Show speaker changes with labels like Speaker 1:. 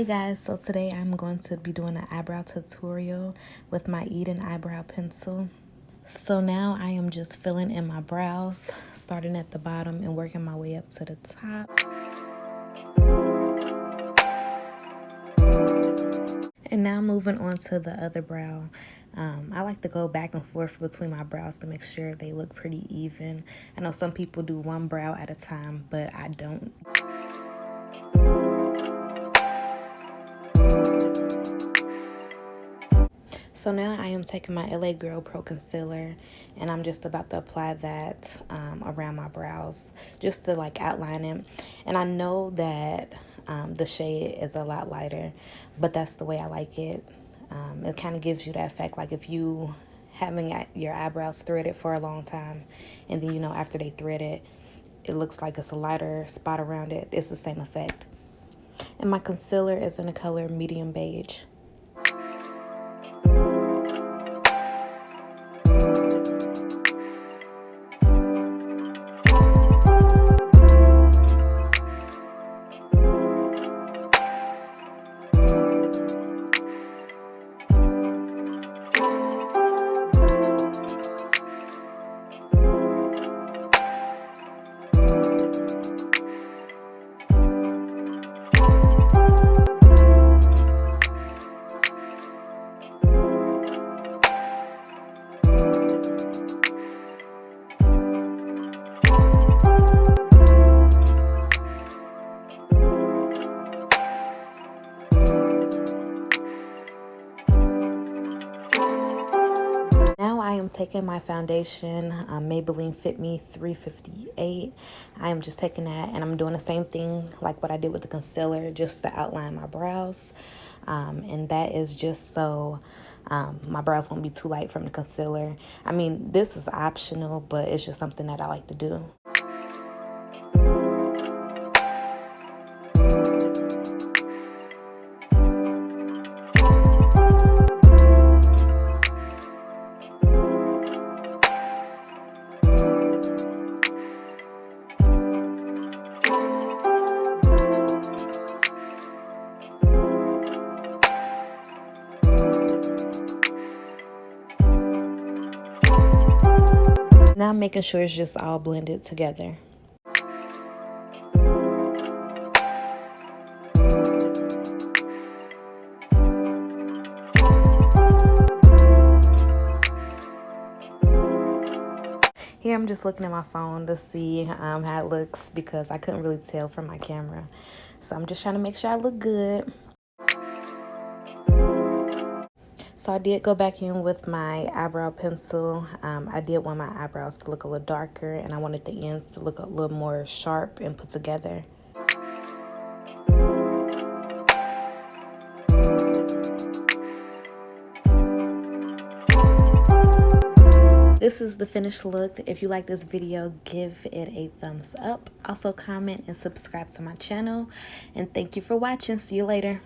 Speaker 1: Hey guys, so today I'm going to be doing an eyebrow tutorial with my Eden eyebrow pencil. So now I am just filling in my brows, starting at the bottom and working my way up to the top. And now moving on to the other brow. I like to go back and forth between my brows to make sure they look pretty even. I know some people do one brow at a time, but I don't. So now I am taking my LA Girl Pro Concealer and I'm just about to apply that around my brows just to like outline it. And I know that the shade is a lot lighter, but that's the way I like it. It kind of gives you that effect like if you having your eyebrows threaded for a long time and then after they thread it, it looks like it's a lighter spot around it. It's the same effect. And my concealer is in the color medium beige. Now I am taking my foundation, Maybelline Fit Me 358. I am just taking that and I'm doing the same thing like what I did with the concealer just to outline my brows. And that is just so my brows won't be too light from the concealer. I mean, this is optional, but it's just something that I like to do. Now I'm making sure it's just all blended together. Here I'm just looking at my phone to see how it looks because I couldn't really tell from my camera. So I'm just trying to make sure I look good. So I did go back in with my eyebrow pencil. I did want my eyebrows to look a little darker and I wanted the ends to look a little more sharp and put together. This is the finished look. If you like this video, give it a thumbs up. Also comment and subscribe to my channel. And thank you for watching. See you later.